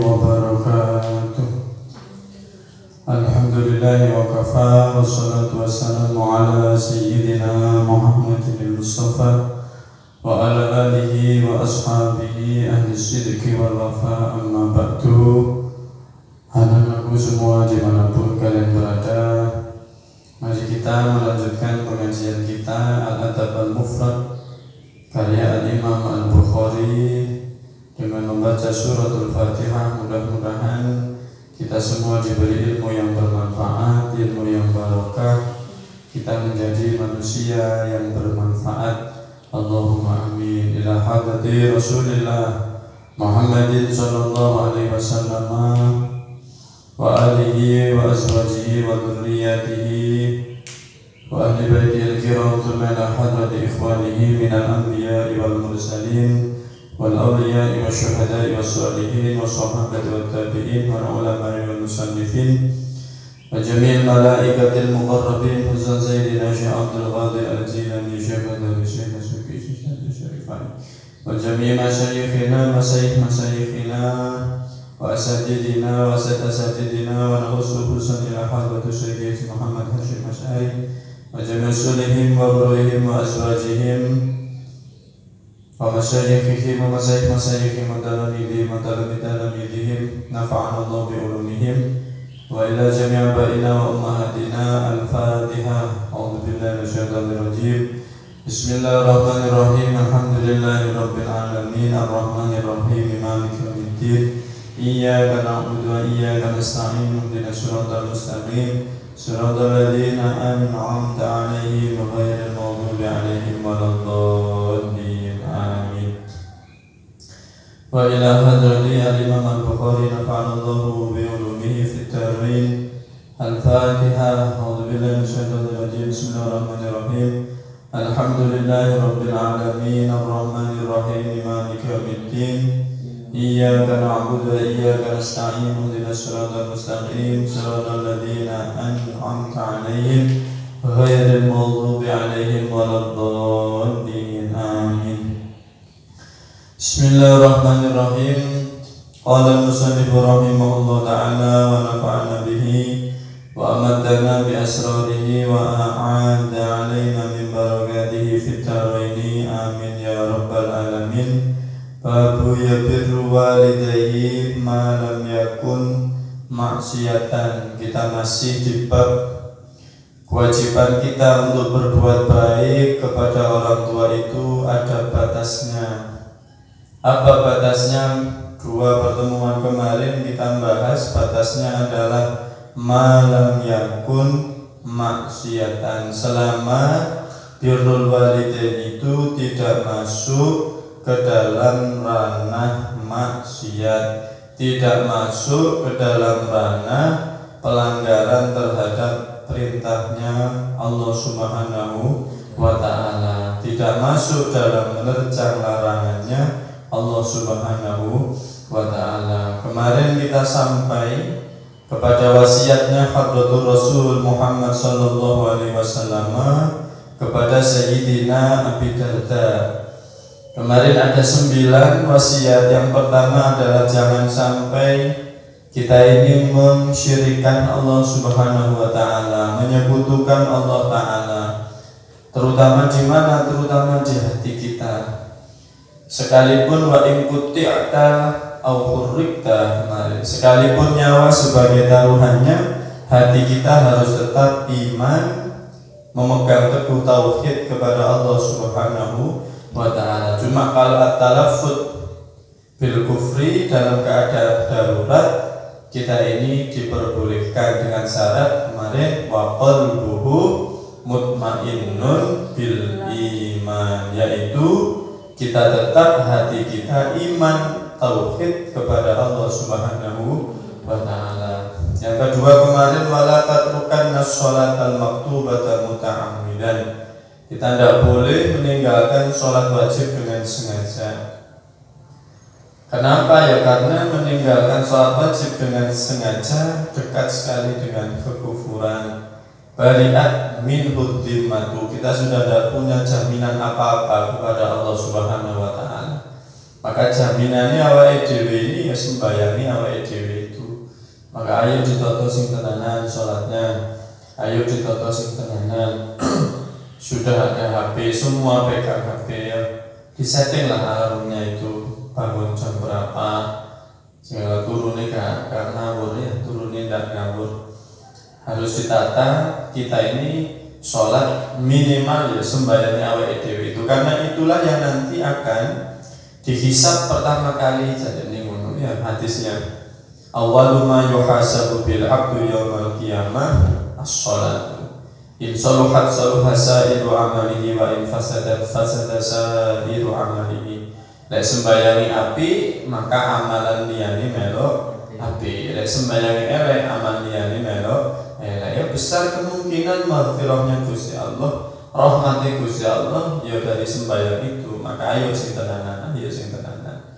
wabarakatuh. Alhamdulillahi wa kafa, wassalatu wassalamu ala sayyidina Muhammadin Mustafa wa ala alihi wa ashabihi ahli sidqi wal wafa, amma ba'du. Anak-anakku semua dimanapun kalian berada, mari kita melanjutkan pengajian kita Al-Adab Al-Mufrad karya Al-Imam Al-Bukhari dengan membaca suratul Fatihah. Mudah-mudahan kita semua diberi ilmu yang bermanfaat, ilmu yang barokah, kita menjadi manusia yang bermanfaat. Allahumma amin. Ila hadrati Rasulillah Muhammadin sallallahu alaihi wasallam wa alihi wa azwajihi wa dhurriyyatihi wa ahli baitihi al-kiram, thumma ila hadrati ikhwanihi minal anbiya'i wal mursalin wal awliya'i wa syuhada'i wa salihin wa sahabati wa tabi'in wa ulama'i wa musannifin wa jami'il malaikatil muqarrabin huzan sayyidina Syekh Abdul Qadir Al-Jilani Syekh Badari Syekh Nasuki Syekh Syarifani wa jami'i masyayikhina masyayikhina wa asatidina wa asatidina wa nahussu husan ila hadratu Syekh Muhammad Hashim Asy'ari wa jami'i sulihim wa buruhim wa azwajihim wa masyayikhihim wa masyayikhihim wa talamidihim wa talamidihim nafa'ana Allah bi ulumihim wa ila jami'i abaina wa ummahatina. Al-Fatiha. A'udzu billahi minasyaitonir rajim. Bismillahirrahmanirrahim. Alhamdulillahi rabbil alamin arrahmanir rahim maliki yaumiddin. Iyyaka na'budu wa iyyaka nasta'in ihdinas siratal mustaqim siratal ladzina an'amta 'alaihim ghairil maghdubi 'alaihim waladdallin. Amin. Wa ila hadrati al-Imam Al-Bukhari nafa'ana Allahu bi ulumihi fid dharain. Al-Fatiha. A'udzu billahi minasyaitonir rajim. Bismillahirrahmanirrahim. Alhamdulillahi rabbil alamin arrahmanir rahim maliki yaumiddin. Iyyaka na'budu wa iyyaka nasta'in ihdinas siratal mustaqim siratal ladzina an'amta 'alaihim ghairil maghdubi 'alaihim waladdallin. Amin. Bismillahirrahmanirrahim. Qala al-musannif rahimahullah ta'ala wa nafa'ana bihi wa amaddana bi asrarihi wa a'adda 'alaina min barakatihi fid dharain. Amin ya rabbal alamin. Babu yabirru walidayhi ma lam yakun maksiatan. Kita masih di bab kewajiban kita untuk berbuat baik kepada orang tua itu ada batasnya. Apa batasnya? Dua pertemuan kemarin kita bahas batasnya adalah ma lam yakun maksiatan, selama birrul walidain itu tidak masuk ke dalam ranah maksiat, tidak masuk ke dalam ranah pelanggaran terhadap perintahnya Allah Subhanahu wa ta'ala, tidak masuk dalam menerjang larangannya Allah Subhanahu wa ta'ala. Kemarin kita sampai kepada wasiatnya Hadratur Rasul Muhammad sallallahu alaihi wasallam kepada Sayyidina Abi Darda. Kemarin ada 9 wasiat. Yang pertama adalah jangan sampai kita ini mensyirikkan Allah Subhanahu wa ta'ala, menyekutukan Allah ta'ala. Terutama di mana? Terutama di hati kita. Sekalipun wa in quti'ta au hurrikta, sekalipun nyawa sebagai taruhannya, hati kita harus tetap iman, memegang teguh tauhid kepada Allah Subhanahu wa ta'ala. Cuma kalau at-talaffuz bil kufri dalam keadaan darurat, kita ini diperbolehkan dengan syarat kemarin wa qalbuhu mutmainnun bil iman, yaitu kita tetap hati kita iman tauhid kepada Allah Subhanahu wa ta'ala. Yang kedua kemarin wala tatrukan as-sholatal maktubata muta'ammidan. Kita tidak boleh meninggalkan sholat wajib dengan sengaja. Kenapa? Ya karena meninggalkan sholat wajib dengan sengaja dekat sekali dengan kekufuran. Bari'at minhu dhimmatu. Kita sudah tidak punya jaminan apa-apa kepada Allah Subhanahu wa ta'ala. Maka jaminannya awake dhewe ini ya sembayangi awake dhewe itu. Maka ayo ditoto sing tenanan sholatnya, ayo ditoto sing tenanan. Sudah ada HP, semua pegang HP ya. Disetting lah alarmnya itu, bangun jam berapa, sehingga turunnya gak ngawur ya, turunnya gak ngawur. Harus ditata kita ini sholat minimal ya sembahyangnya awake dhewe itu, karena itulah yang nanti akan dihisab pertama kali. Jadi ngono ya hadisnya. Awwalu ma yuhasabu bil abdu yaumal qiyamah as-shalat. In saluhat saluha sa'iru amalihi wa in fasadat fasada sa'iru amalihi. Lek sembayangi api maka amalan liyane melok api. Lek sembayangi elek amal liyane melok elek. Ya besar kemungkinan maghfirahnya Gusti Allah, rahmati Gusti Allah ya dari sembahyang itu. Maka ayo sing tenanan, ayo sing tenanan.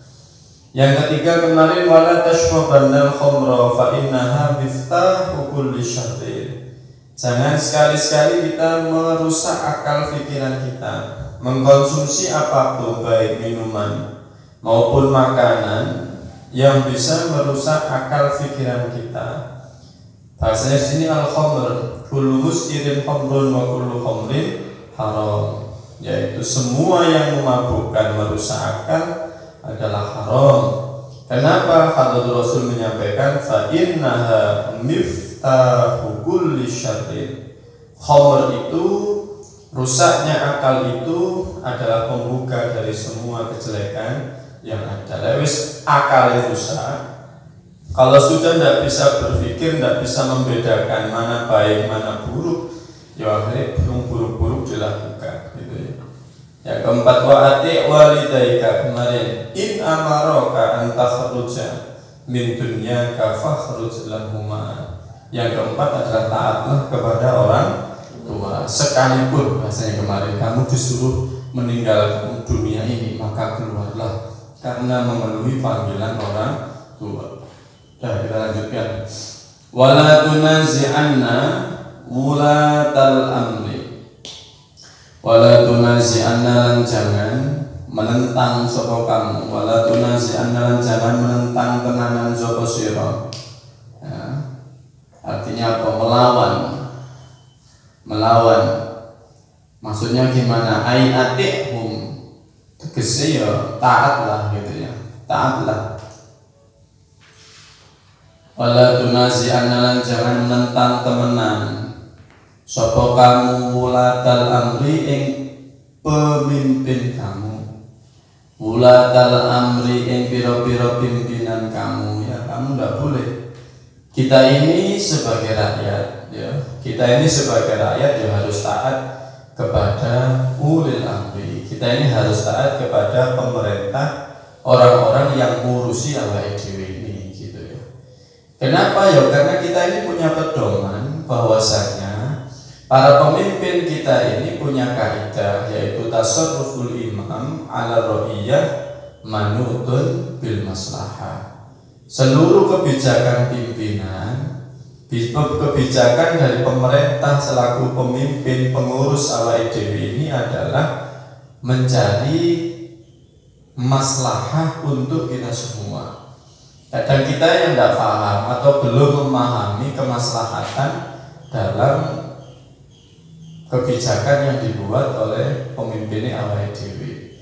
Yang ketiga kemarin wala tashrabanal khamra fa innaha miftahu kulli syarrin. Jangan sekali-sekali kita merusak akal pikiran kita. Mengkonsumsi apapun baik minuman maupun makanan yang bisa merusak akal pikiran kita. Bahasanya sini al-khamr, kullu muskirin khamrun wa kullu khamrin haram. Yaitu semua yang memabukkan merusak akal adalah haram. Kenapa? Hadits Rasul menyampaikan fa innaha miftahu kulli syarrin. Khamr itu, rusaknya akal itu adalah pembuka dari semua kejelekan yang ada. Lewis akal yang rusak, kalau sudah tidak bisa berpikir, tidak bisa membedakan mana baik mana buruk, ya akhirnya buruk-buruk dilakukan gitu ya. Yang keempat wa ati walidaika kemarin in amaraka an takhruja min dunyaka fakhruj lahuma. Yang keempat adalah taatlah kepada orang tua, sekalipun bahasanya kemarin kamu disuruh meninggalkan dunia ini maka keluarlah karena memenuhi panggilan orang tua. Kita lanjutkan. Wala tunazi'anna wulatal amri. Wala tunazi'anna, lan jangan menentang sapa kamu. Wala tunazi'anna, lan jangan menentang tenanan sapa sira. Ya. Artinya apa? Melawan. Maksudnya gimana? Ai atihum. Tegese ya taatlah gitu ya. Taatlah. Wala tunazi'anna, lan jangan menentang temenan sapa kamu wulatal amri ing pemimpin kamu. Wulatal amri ing pira-pira pimpinan kamu ya, kamu tidak boleh. Kita ini sebagai rakyat ya, kita ini sebagai rakyat ya harus taat kepada ulil amri. Kita ini harus taat kepada pemerintah, orang-orang yang ngurusi awake dhewe ini gitu ya. Kenapa ya? Karena kita ini punya pedoman bahwasanya para pemimpin kita ini punya kaidah, yaitu tasarruful imam ala ra'iyah manutun bil maslahah. Seluruh kebijakan pimpinan, kebijakan dari pemerintah selaku pemimpin pengurus awake dhewe ini adalah mencari maslahah untuk kita semua. Kadang kita yang tidak paham atau belum memahami kemaslahatan dalam kebijakan yang dibuat oleh pemimpinnya awake dhewe.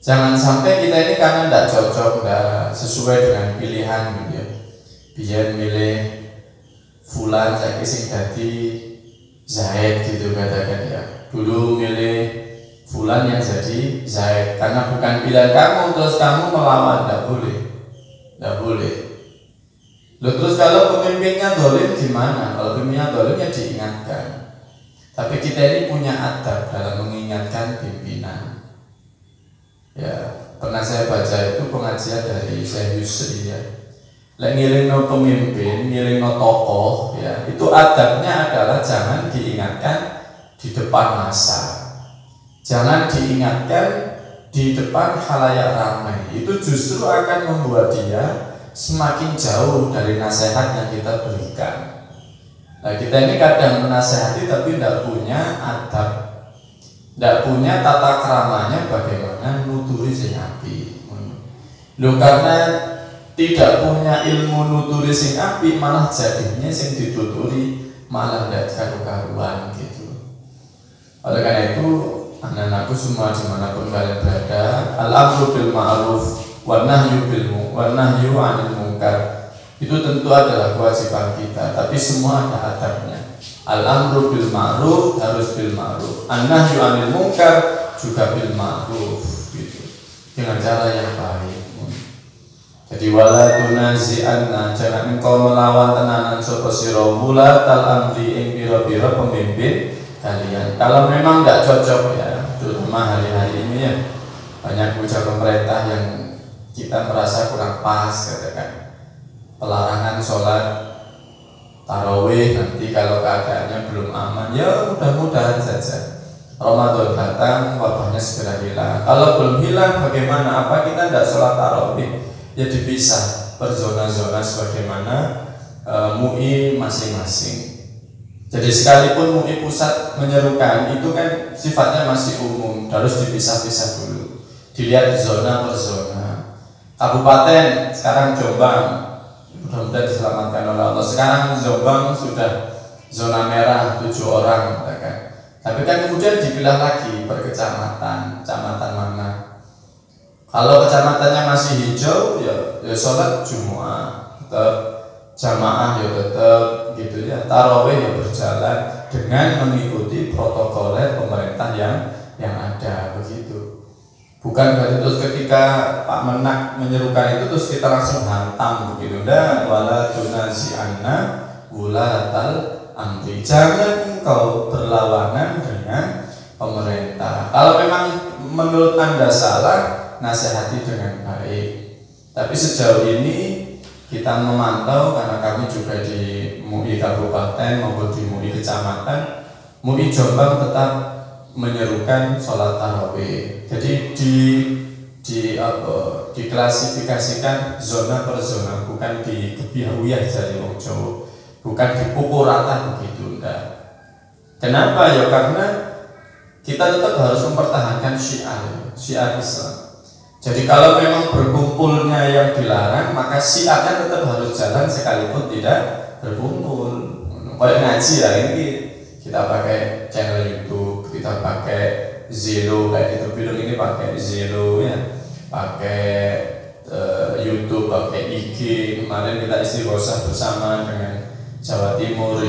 Jangan sampai kita ini karena tidak cocok, tidak sesuai dengan pilihan gitu ya. Biar milih fulan saiki sing dadi Zaid gitu katakan ya. Dulu milih fulan yang jadi Zaid karena bukan pilihan kamu, terus kamu melawan, tidak boleh. Tidak boleh. Loh, terus kalau pemimpinnya dolim gimana? Kalau pemimpinnya dolim ya diingatkan. Tapi kita ini punya adab dalam mengingatkan pimpinan. Ya, pernah saya baca itu pengajian dari Syekh Yusri ya. Lek ngiringno pemimpin, ngiringno tokoh ya, itu adabnya adalah jangan diingatkan di depan massa. Jangan diingatkan di depan khalayak ramai. Itu justru akan membuat dia semakin jauh dari nasihat yang kita berikan. Nah, kita ini kadang menasehati tapi tidak punya adab, tidak punya tata keramanya bagaimana nuturi sing apik. Loh, karena tidak punya ilmu nuturi sing apik, malah jadinya sing dituturi malah ndak karu-karuan gitu. Oleh karena itu, anak-anakku semua dimanapun kalian berada, al-amru bil ma'ruf wa nahyu 'anil munkar itu tentu adalah kewajiban kita, tapi semua ada adabnya. Al-amru bil ma'ruf harus bil ma'ruf, an-nahyu 'anil munkar juga bil ma'ruf gitu, dengan cara yang baik. Jadi wala tunazi'anna, jangan engkau melawan tenanan sapa sira wula tal amri ing pira-pira pemimpin kalian. Kalau memang tidak cocok ya, terutama hari-hari ini ya, banyak bocah pemerintah yang kita merasa kurang pas, katakan pelarangan sholat tarawih nanti kalau keadaannya belum aman, ya mudah-mudahan saja Ramadan datang wabahnya segera hilang. Kalau belum hilang bagaimana? Apa kita tidak sholat tarawih? Ya dipisah per zona-zona sebagaimana MUI masing-masing. Jadi sekalipun MUI pusat menyerukan itu kan sifatnya masih umum, harus dipisah-pisah dulu, dilihat zona per zona. Kabupaten sekarang Jombang, mudah-mudahan diselamatkan oleh Allah. Sekarang Jombang sudah zona merah 7 orang, kan? Tapi kan kemudian dipilah lagi per kecamatan, kecamatan mana. Kalau kecamatannya masih hijau, ya sholat Jumat tetap, jamaah ya tetap gitu ya, tarawih ya berjalan dengan mengikuti protokoler pemerintah yang ada begitu. Bukan berarti terus ketika Pak Menak menyerukan itu terus kita langsung hantam begitu. Dan wala tunazi'anna wulatal amri, jangan engkau berlawanan dengan pemerintah. Kalau memang menurut Anda salah, nasihati dengan baik. Tapi sejauh ini kita memantau, karena kami juga di MUI Kabupaten maupun di MUI Kecamatan, MUI Jombang tetap menyerukan sholat tarawih. Jadi diklasifikasikan zona per zona, bukan di kebiawiyah dari wong Jawa, bukan dipukul rata begitu, enggak. Kenapa ya? Karena kita tetap harus mempertahankan syiar Islam. Jadi kalau memang berkumpulnya yang dilarang, maka syiarnya tetap harus jalan sekalipun tidak berkumpul. Kayak ngaji ya, ini kita pakai channel YouTube, kita pakai Zelo, kayak itu film ini pakai Zelo ya, pakai YouTube, pakai IG. Kemarin kita istighosah bersama dengan Jawa Timur,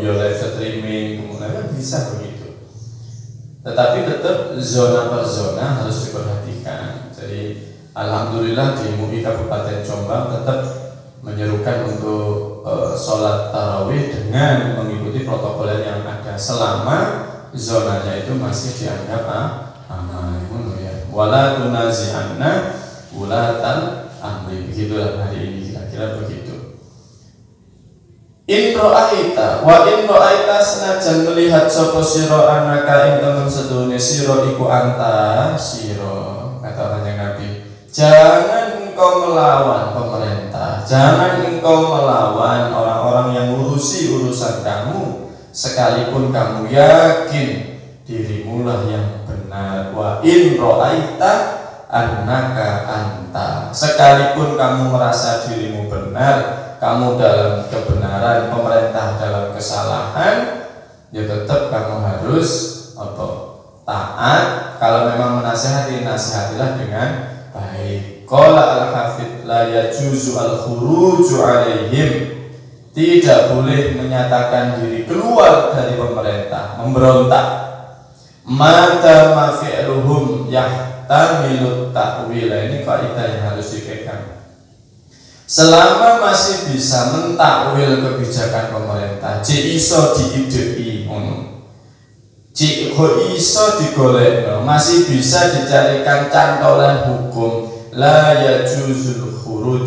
yo live streaming, kemudian bisa begitu. Tetapi tetap zona per zona harus diperhatikan. Jadi alhamdulillah di MUI Kabupaten Jombang tetap menyerukan untuk sholat tarawih dengan mengikuti protokol yang ada selama zonanya itu masih dianggap aman. Ya. Wala tunazi'anna wulatal amri, begitulah hari ini kira-kira begitu. In ra'aita senajan melihat sapa sira anaka ing temen sedune sira iku anta sira, kata Kanjeng Nabi, jangan engkau melawan pemerintah, jangan engkau melawan orang-orang yang ngurusi urusan kamu, sekalipun kamu yakin dirimulah yang benar. Wa in ra'aita annaka anta, sekalipun kamu merasa dirimu benar, kamu dalam kebenaran, pemerintah dalam kesalahan, ya tetap kamu harus taat. Kalau memang menasihati, nasihatilah dengan baik. Qala al-hafidh la yajuzu al-khuruju alaihim, tidak boleh menyatakan diri keluar dari pemerintah, memberontak. Mata ma fi'luhum yahtamilut ta'wil, ini kaidah yang harus dipegang. Selama masih bisa mentakwil kebijakan pemerintah, jek iso diidei ngono, jek iso digolekno, masih bisa dicarikan cantolan hukum, la yajuzul khuruj,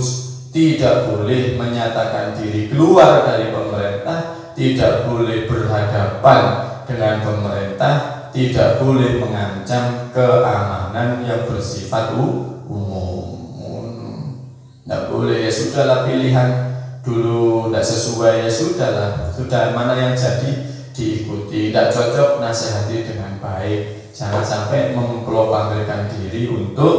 tidak boleh menyatakan diri keluar dari pemerintah, tidak boleh berhadapan dengan pemerintah, tidak boleh mengancam keamanan yang bersifat umum. Tidak boleh, ya sudahlah, pilihan dulu tidak sesuai, ya sudahlah, sudah mana yang jadi diikuti. Tidak cocok, nasihati dengan baik. Jangan sampai memproklamirkan diri untuk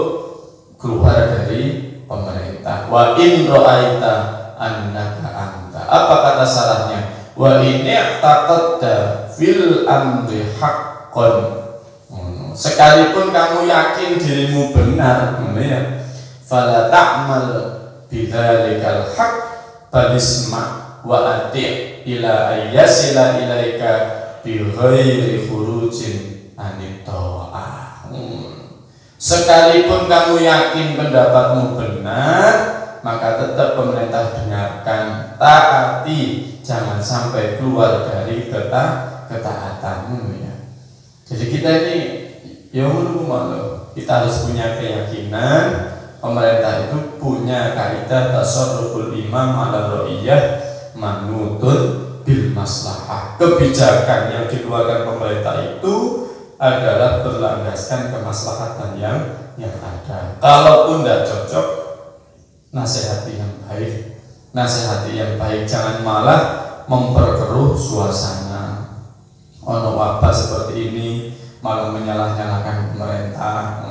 keluar dari pemerintah. Wa in ra'aita annaka anta. Apa kata salahnya? Wa in i'taqadta fil amri haqqan. Sekalipun kamu yakin dirimu benar, ya. Fala ta'mal bidzalikal haqq balisma wa ati' ila ayyasila ilaika bi ghairi khurujin anit ta'ah. Sekalipun kamu yakin pendapatmu benar, maka tetap pemerintah dengarkan, taati, jangan sampai keluar dari ketaatanmu, ya. Jadi kita ini kita harus punya keyakinan pemerintah itu punya kaidah tasarruful imam ala ra'iyah manutun bil maslahah. Kebijakan yang dikeluarkan pemerintah itu adalah berlandaskan kemaslahatan yang ada. Kalaupun tidak cocok, nasihati yang baik. Nasihati yang baik, jangan malah memperkeruh suasana. Ono wabah seperti ini malah menyalahkan pemerintah,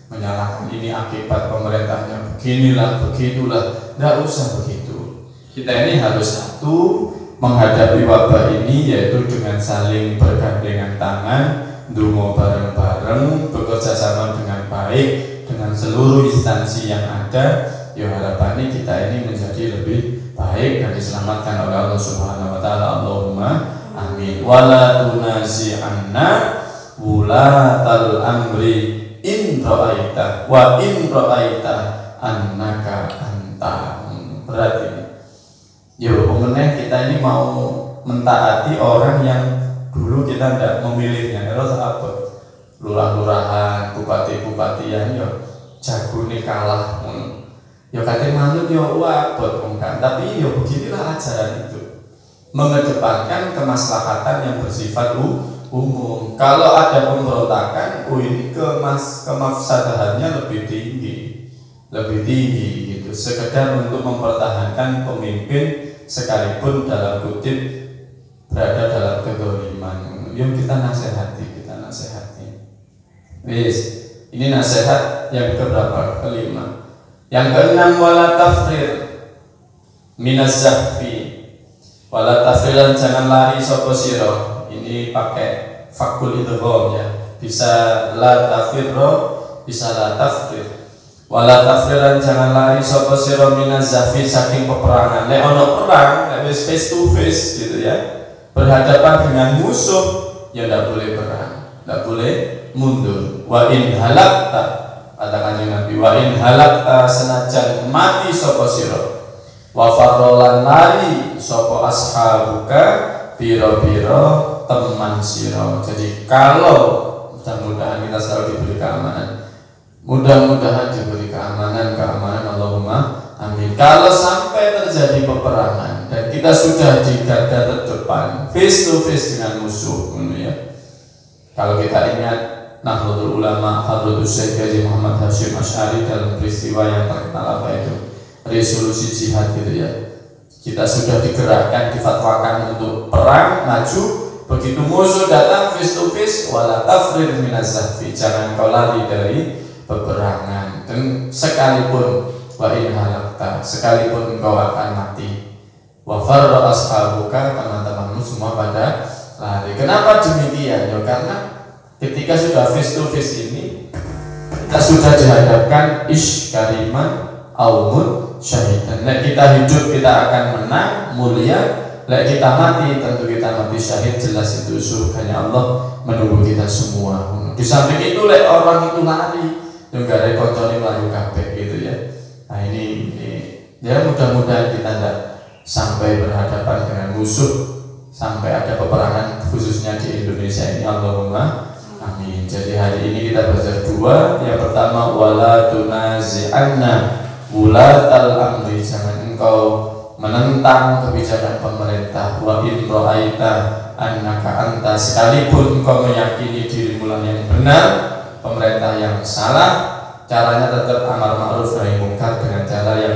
menyalahkan ini akibat pemerintahnya beginilah, begitulah. Tidak usah begitu. Kita ini harus satu menghadapi wabah ini, yaitu dengan saling bergandengan tangan, ndonga bareng-bareng, bekerja sama dengan baik dengan seluruh instansi yang ada. Ya harapannya kita ini menjadi lebih baik dan diselamatkan oleh Allah Subhanahu wa taala. Allahumma amin. Wala tunazi'anna wulatal amri in ra'aita wa in ra'aita annaka anta. Berarti kita ini mau mentaati orang yang dulu kita tidak memilihnya. Terus apa? Lurah-lurahan, bupati-bupatian jagone kalah. Kate manut wabot kan. Tapi beginilah ajaran itu. Mengedepankan kemaslahatan yang bersifat umum. Kalau ada pemberontakan, ini kemafsadahannya lebih tinggi gitu. Sekedar untuk mempertahankan pemimpin sekalipun dalam kutip berada dalam kedzaliman. Yuk kita nasihati. Ini nasihat yang keberapa? Kelima. Yang keenam, wala tafrir minaz zahfi. Wala tafriran, jangan lari sapa sira. Ini pakai fakul idgham, ya. Bisa la tafirro, bisa la tafrir. Wala tafriran, jangan lari sapa sira minaz zahfi, saking peperangan. Nek ono perang, nek wis face to face gitu, ya. Berhadapan dengan musuh, ya ndak boleh perang, ndak boleh mundur. Wa in halakta, katakan Nabi, wa in halakta, senajan mati sapa sira, wa farrolan lari sapa ashabuka, biro-biro teman sira. Jadi kalau mudah-mudahan kita selalu diberi keamanan, mudah-mudahan diberi keamanan Allahumma amin. Kalau sampai terjadi peperangan dan kita sudah di garda terdepan, face to face dengan musuh, ya. Kalau kita ingat Nahdlatul Ulama Hadratus Syekh Haji Muhammad Hasyim Asy'ari dalam peristiwa yang terkenal apa itu, resolusi jihad gitu, ya. Kita sudah digerakkan, difatwakan untuk perang, maju. Begitu musuh datang face to face, wala tafrir minaz zahfi, jangan kau lari dari peperangan. Dan sekalipun wa in halakta, sekalipun engkau akan mati, wa farra ashabuka, teman-temanmu semua pada lari. Kenapa demikian? Karena ketika sudah face to face ini, kita sudah dihadapkan ish kariman aumut syahidan. Nek kita hidup kita akan menang, mulia. Nek kita mati, tentu kita mati syahid. Jelas itu surganya Allah menunggu kita semua. Di samping itu, lek orang itu lari, juga ada koncone melayu kabeh gitu, ya. Nah ini ya mudah-mudahan kita tidak sampai berhadapan dengan musuh, sampai ada peperangan khususnya di Indonesia ini. Allahumma amin. Jadi hari ini kita belajar dua. Yang pertama, wala tunazi'anna wulatal amri, jangan engkau menentang kebijakan pemerintah. Wa in ra'aita annaka anta, sekalipun engkau meyakini dirimu yang benar, pemerintah yang salah, caranya tetap amar ma'ruf nahi mungkar dengan cara yang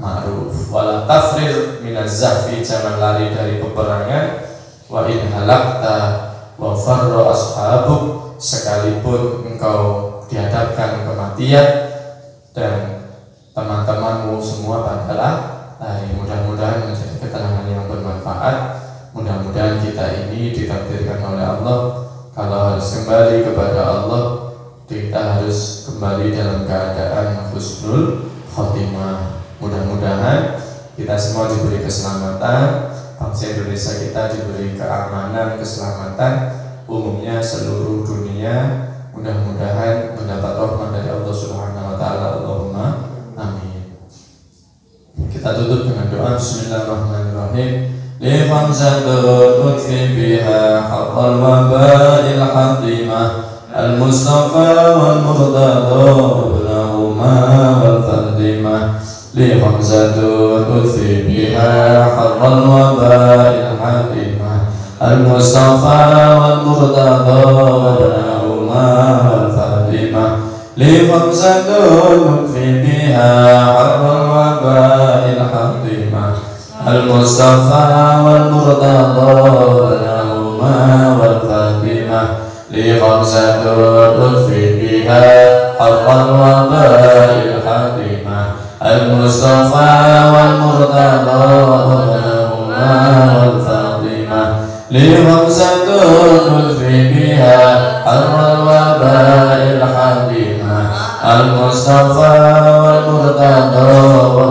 ma'ruf. Wala tafrir minaz zahfi, jangan lari dari peperangan. Wa in halakta wa farra ashabuk, sekalipun engkau dihadapkan kematian dan teman-temanmu semua pada hari. Mudah-mudahan menjadi keterangan yang bermanfaat. Mudah-mudahan kita ini ditakdirkan oleh Allah kalau harus kembali kepada Allah, kita harus kembali dalam keadaan husnul khotimah. Mudah-mudahan kita semua diberi keselamatan, bangsa Indonesia kita diberi keamanan, keselamatan, umumnya seluruh dunia mudah-mudahan mendapat rahmat dari Allah Subhanahu wa taala. Allahumma amin. Kita tutup dengan doa. Bismillahirrahmanirrahim. Li khamsatun udfi biha haqqal waba'il hatimah al-mustafa wal murtada ibnahuma wal fardimah. Li khamsatun udfi biha haqqal waba'il hatimah al-mustafa wal murtada ibnahuma wal fardimah. Li khamsatun udfi biha haqqal waba'il hatimah al-mustafa wal murtada ibnahuma wal fardimah. Li khamsatun udfi biha haqqal waba'il hatimah al-mustafa wal murtada ibnahuma wal fardimah. Li khamsatun udfi biha haqqal waba'il hatimah al-mustafa wal murtada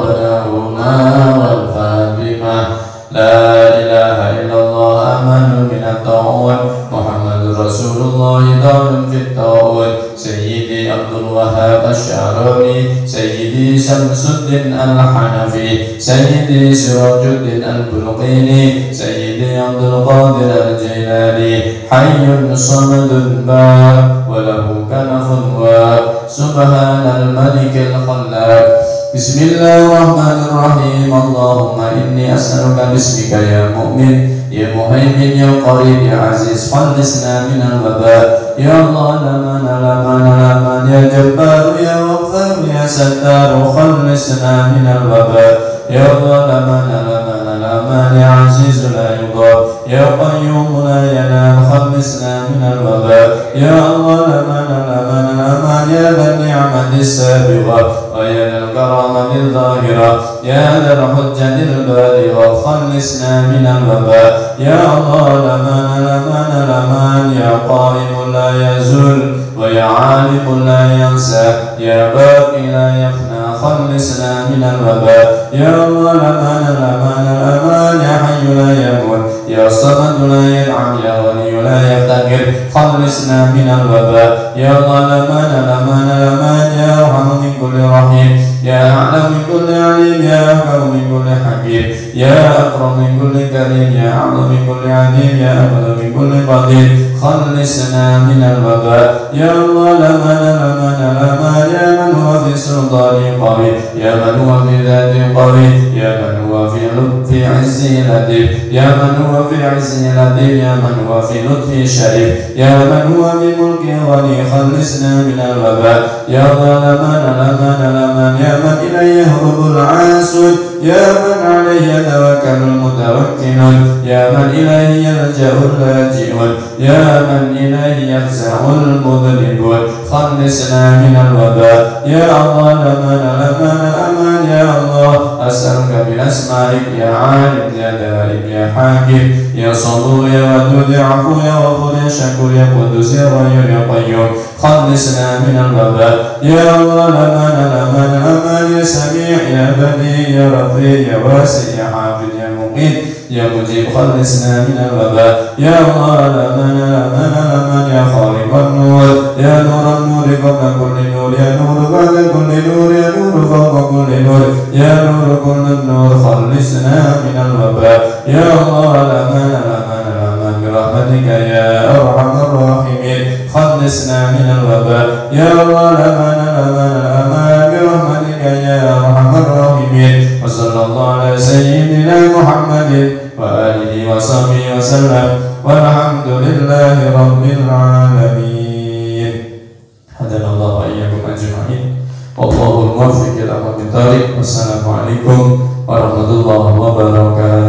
ibnahuma wal fardimah. La ilaha illallah amanu minat ta'un Muhammadur Rasulullah ta'un fit ta'un. Sayyidi Abdul Wahhab Asy-Syarani, Sayyidi Syamsuddin Al-Hanafi, Sayyidi Sirajuddin Al-Bulqini, Sayyidi Abdul Qadir Al-Jailani. Hayyun samadun ba wa lahu kanafun wa subhanal malikil khallaq. Bismillahirrahmanirrahim. Allahumma inni as'aluka bismika ya mu'min ya muhaimin ya qarib ya aziz khallisna minal waba. Ya Allah laman ya jabbar ya waffar ya sattar khallisna minal waba. Ya Allah laman ya aziz la yudhar ya qayyum la yanam khallisna minal waba. Ya Allah laman ya dhan ni'matis sabiqah ويا ذا الكرامة الظاهرة يا ذا الحجة البالغة خلصنا من الوباء. يا الله لمن يا قائم لا يزول ويا عالم لا ينسى يا باقي لا يفنى خلصنا من الوباء. يا الله لمن يا حي لا يموت يا صمد لا ينعم يا غني لا يفتقر خلصنا من الوباء. يا الله لمن يا أرحم من كل رحيم يا أعلم من كل عليم يا أكرم من كل حكيم يا أكرم من كل كريم يا أعلم من كل عليم يا أبد من كل قدير خلصنا من الوباء. يا الله لمن يا من هو في سلطان قوي يا من هو في ذات قوي يا من هو في عزه لطيف يا من هو في عزه لطيف يا من هو في لطفه شريف يا من هو بملكه غني خلصنا من الوباء. يا الله لمن يا من إليه يهرب العاسون يا من عليه يتوكل المتوكلون يا من إليه يلجأ اللاجئون يا من إليه يفزع المذنبون خلصنا من الوباء. يا الله لمن يا الله أسألك بأسمائك يا عالم يا دائم يا حاكم يا صبور يا ودود يا عفو يا غفور يا شكور يا قدوس يا غيور يا قيوم خلصنا من الوباء. يا الله لمن يا سميع يا بديع يا رفيع يا واسع يا حافظ يا مقيم يا مجيب خلصنا من الوباء. يا الله لمن يا خالق النور يا نور النور قبل كل نور يا نور بعد كل نور يا نور فوق كل نور يا نور كل النور خلصنا من الوباء. يا الله لمن برحمتك يا أرحم الراحمين خلصنا من الوباء. يا الله لمن برحمتك يا أرحم الراحمين. وصلى الله على سيدنا محمد وآله وصحبه وسلم والحمد لله رب العالمين. هدانا الله وإياكم أجمعين والله الموفق إلى أقوم الطريق. والسلام عليكم ورحمة الله وبركاته.